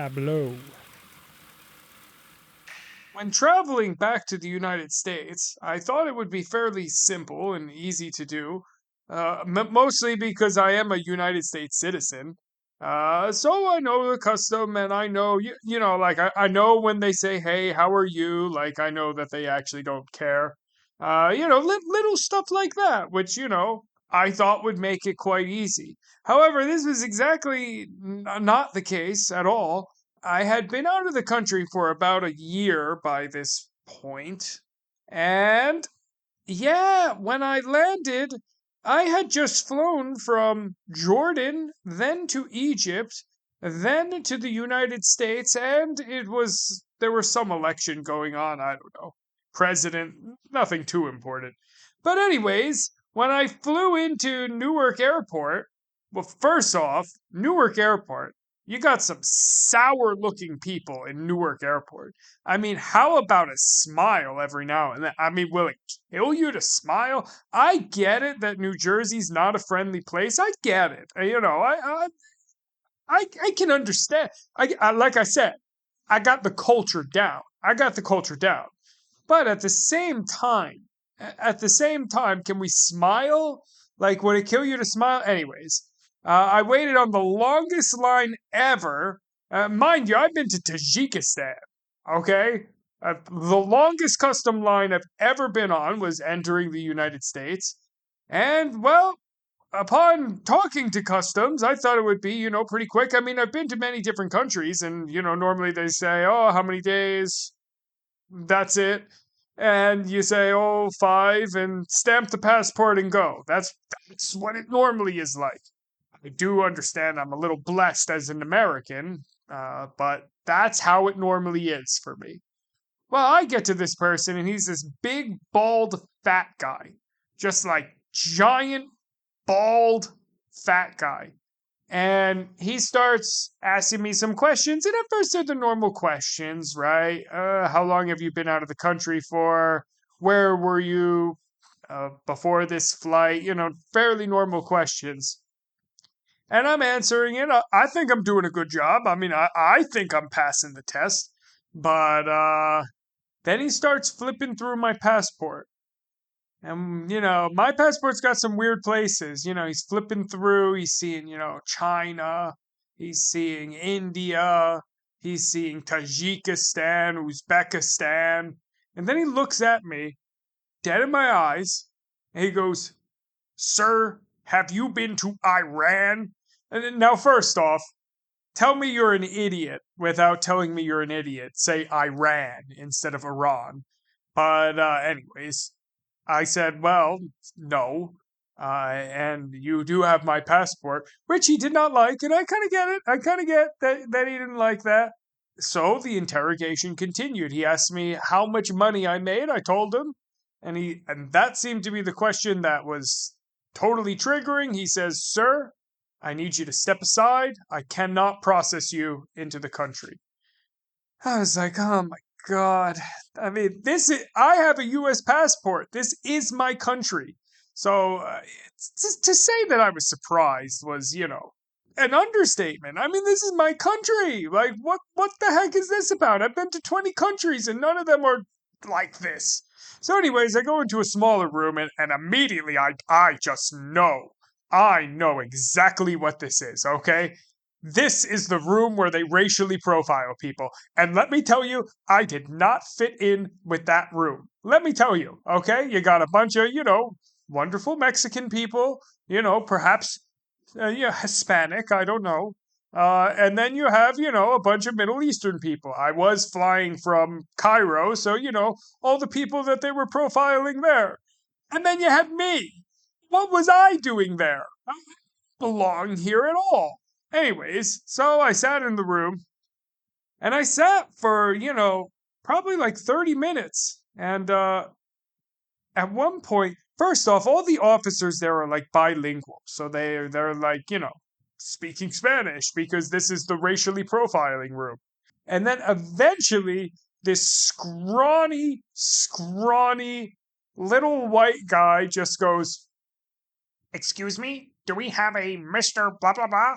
tableau. When traveling back to the United States, I thought it would be fairly simple and easy to do, mostly because I am a United States citizen. So I know the custom and I know, like I know when they say, hey, how are you? Like I know that they actually don't care. Little stuff like that, which, I thought would make it quite easy. However, this was exactly not the case at all. I had been out of the country for about a year by this point, and yeah, when I landed, I had just flown from Jordan, then to Egypt, then to the United States, and there was some election going on, I don't know. President, nothing too important. But anyways, when I flew into Newark Airport, well, first off, Newark Airport, you got some sour looking people in Newark Airport. I mean, how about a smile every now and then? I mean, will it kill you to smile? I get it that New Jersey's not a friendly place. I get it. I can understand. Like I said, I got the culture down. I got the culture down. But at the same time, can we smile? Like, would it kill you to smile? Anyways, I waited on the longest line ever. Mind you, I've been to Tajikistan. Okay, the longest custom line I've ever been on was entering the United States, and well, upon talking to customs, I thought it would be, pretty quick. I mean, I've been to many different countries, and normally they say, "Oh, how many days?" That's it. And you say, oh, 5, and stamp the passport and go. That's what it normally is like. I do understand I'm a little blessed as an American, but that's how it normally is for me. Well, I get to this person, and he's this big, bald, fat guy. Just like giant, bald, fat guy. And he starts asking me some questions. And at first, they're the normal questions, right? How long have you been out of the country for? Where were you before this flight? Fairly normal questions. And I'm answering it. I think I'm doing a good job. I mean, I think I'm passing the test. But then he starts flipping through my passport. And, my passport's got some weird places. He's flipping through, he's seeing, China, he's seeing India, he's seeing Tajikistan, Uzbekistan. And then he looks at me, dead in my eyes, and he goes, Sir, have you been to Iran? And now, first off, tell me you're an idiot without telling me you're an idiot. Say Iran instead of Iran. But, anyways, I said, well, no. And you do have my passport, which he did not like, and I kind of get it. I kind of get that he didn't like that. So the interrogation continued. He asked me how much money I made. I told him, and that seemed to be the question that was totally triggering. He says, "Sir, I need you to step aside. I cannot process you into the country." I was like, "Oh my God." I mean, I have a US passport. This is my country. So to say that I was surprised was, an understatement. I mean, this is my country. Like, what the heck is this about? I've been to 20 countries and none of them are like this. So, anyways, I go into a smaller room and immediately I just know. I know exactly what this is, okay? This is the room where they racially profile people. And let me tell you, I did not fit in with that room. Let me tell you, okay? You got a bunch of, wonderful Mexican people, perhaps Hispanic, I don't know. And then you have, a bunch of Middle Eastern people. I was flying from Cairo, so, all the people that they were profiling there. And then you had me. What was I doing there? I don't belong here at all. Anyways, so I sat in the room and I sat for, probably like 30 minutes. And at one point, first off, all the officers there are like bilingual. So they're like, speaking Spanish because this is the racially profiling room. And then eventually this scrawny little white guy just goes, "Excuse me, do we have a Mr. Blah, blah, blah?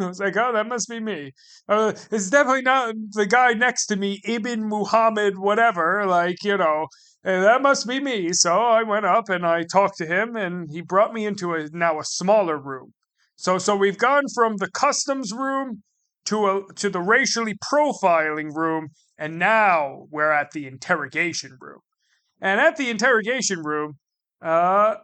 I was like, oh, that must be me. It's definitely not the guy next to me, Ibn Muhammad, whatever. Like, that must be me. So I went up and I talked to him, and he brought me into now a smaller room. So we've gone from the customs room to the racially profiling room, and now we're at the interrogation room. And at the interrogation room, uh,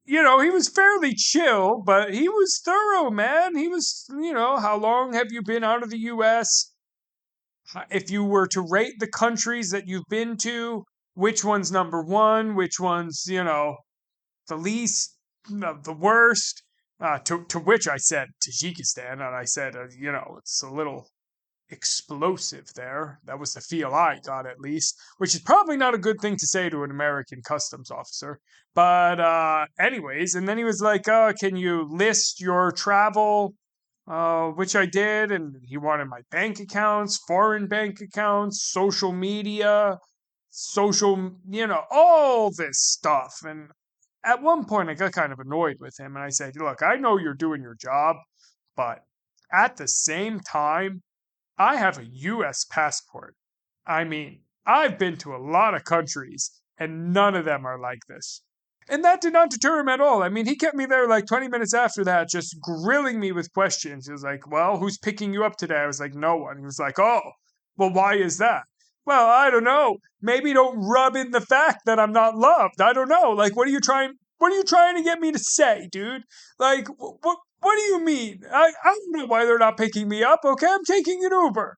he was fairly chill, but he was thorough, man. He was, how long have you been out of the U.S.? If you were to rate the countries that you've been to, which one's number one? Which one's, the least, the worst? To which I said Tajikistan, and I said, it's a little explosive there. That was the feel I got, at least, which is probably not a good thing to say to an American customs officer. But anyways, and then he was like, can you list your travel? Which I did, and he wanted my bank accounts, foreign bank accounts, social media, all this stuff. And at one point, I got kind of annoyed with him, and I said, look, I know you're doing your job, but at the same time, I have a U.S. passport. I mean, I've been to a lot of countries, and none of them are like this. And that did not deter him at all. I mean, he kept me there like 20 minutes after that, just grilling me with questions. He was like, well, who's picking you up today? I was like, no one. He was like, oh, well, why is that? Well, I don't know. Maybe don't rub in the fact that I'm not loved. I don't know. Like, what are you trying to get me to say, dude? Like, what do you mean? I don't know why they're not picking me up, okay? I'm taking an Uber.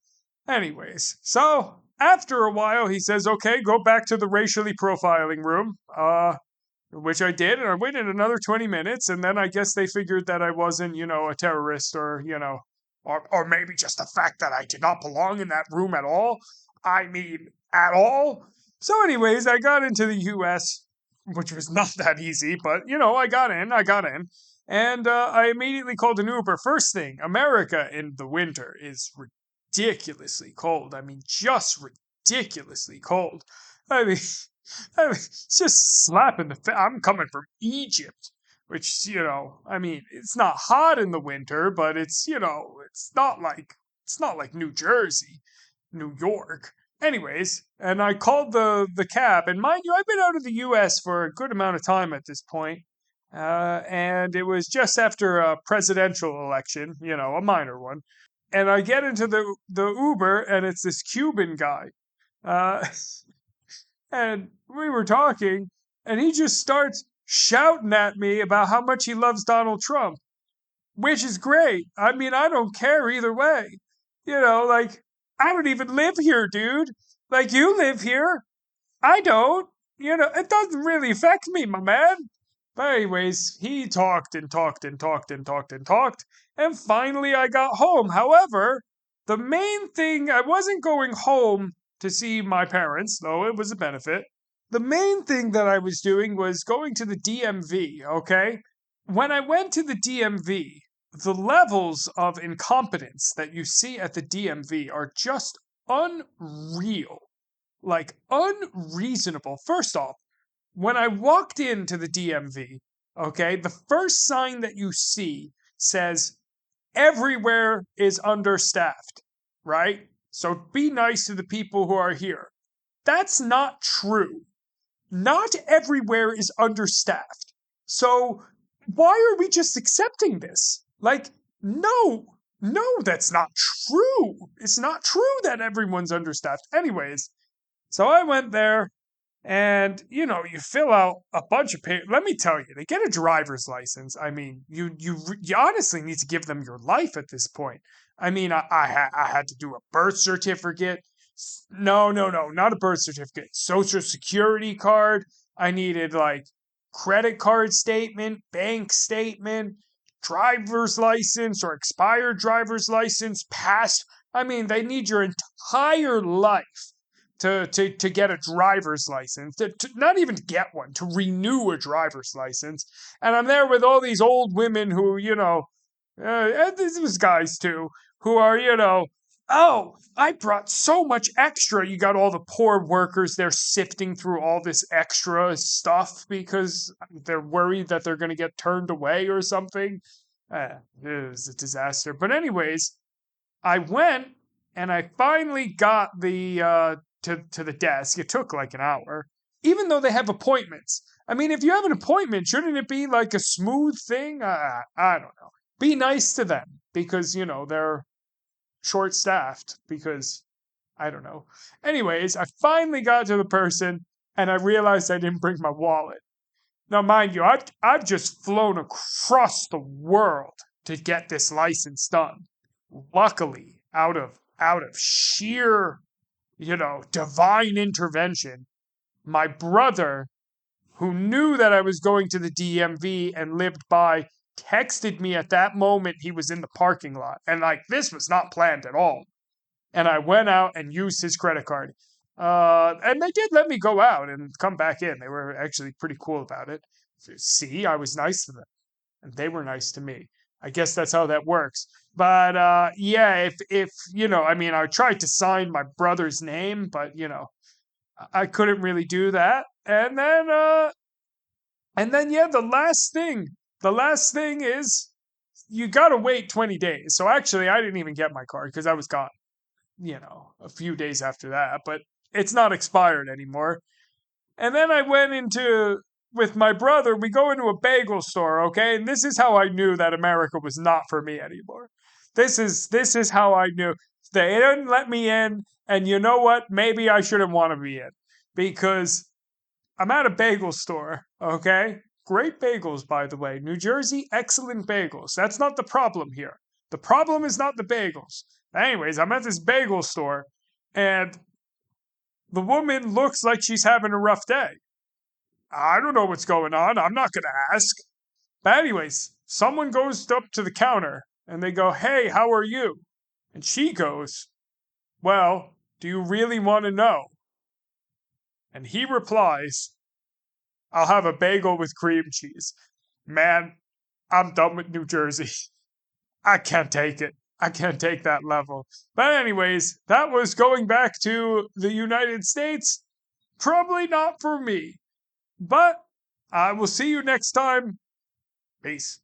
Anyways, so after a while, he says, okay, go back to the racially profiling room. Which I did, and I waited another 20 minutes, and then I guess they figured that I wasn't, a terrorist, or, or maybe just the fact that I did not belong in that room at all. I mean, at all. So anyways, I got into the U.S., which was not that easy, but, I got in, and I immediately called an Uber. First thing, America in the winter is ridiculously cold. I mean, just ridiculously cold. I mean, it's just slapping the face. I'm coming from Egypt, which, I mean, it's not hot in the winter, but it's, it's not like New Jersey, New York. Anyways, and I called the cab, and mind you, I've been out of the U.S. for a good amount of time at this point, and it was just after a presidential election, a minor one, and I get into the Uber, and it's this Cuban guy. Uh, And we were talking, and he just starts shouting at me about how much he loves Donald Trump, which is great. I mean, I don't care either way. Like, I don't even live here, dude. Like, you live here. I don't. It doesn't really affect me, my man. But, anyways, he talked and talked and talked and talked and talked, and finally I got home. However, the main thing, I wasn't going home to see my parents, though it was a benefit. The main thing that I was doing was going to the DMV, okay? When I went to the DMV, the levels of incompetence that you see at the DMV are just unreal. Like, unreasonable. First off, when I walked into the DMV, okay, the first sign that you see says, everywhere is understaffed, right? So be nice to the people who are here. That's not true. Not everywhere is understaffed. So why are we just accepting this? Like, no, that's not true. It's not true that everyone's understaffed. Anyways, so I went there, and you fill out a bunch of papers. Let me tell you, to get a driver's license, I mean, you honestly need to give them your life at this point. I mean, I had to do a birth certificate. No, not a birth certificate. Social security card. I needed like credit card statement, bank statement, driver's license or expired driver's license, past. I mean, they need your entire life to get a driver's license, to not even get one, to renew a driver's license. And I'm there with all these old women who, and this was guys too, who are, Oh, I brought so much extra. You got all the poor workers, they're sifting through all this extra stuff because they're worried that they're going to get turned away or something. It was a disaster. But, anyways, I went and I finally got the to the desk. It took like an hour, even though they have appointments. I mean, if you have an appointment, shouldn't it be like a smooth thing? I don't know. Be nice to them because they're short staffed because I don't know. Anyways, I finally got to the person and I realized I didn't bring my wallet. Now, mind you, I've just flown across the world to get this license done. Luckily, out of sheer, divine intervention, my brother, who knew that I was going to the DMV and lived by, texted me at that moment he was in the parking lot. And like this was not planned at all. And I went out and used his credit card. And they did let me go out and come back in. They were actually pretty cool about it. See, I was nice to them, and they were nice to me. I guess that's how that works. But yeah, if I mean, I tried to sign my brother's name, but I couldn't really do that. And then yeah, the last thing is you got to wait 20 days. So actually, I didn't even get my card because I was gone, a few days after that, but it's not expired anymore. And then I went into with my brother, we go into a bagel store, okay? And this is how I knew that America was not for me anymore. This is how I knew. They didn't let me in, and you know what? Maybe I shouldn't want to be in because I'm at a bagel store, okay? Great bagels, by the way. New Jersey, excellent bagels. That's not the problem here. The problem is not the bagels. Anyways, I'm at this bagel store, and the woman looks like she's having a rough day. I don't know what's going on. I'm not going to ask. But, anyways, someone goes up to the counter and they go, "Hey, how are you?" And she goes, "Well, do you really want to know?" And he replies, "I'll have a bagel with cream cheese." Man, I'm done with New Jersey. I can't take it. I can't take that level. But, anyways, that was going back to the United States. Probably not for me. But I will see you next time. Peace.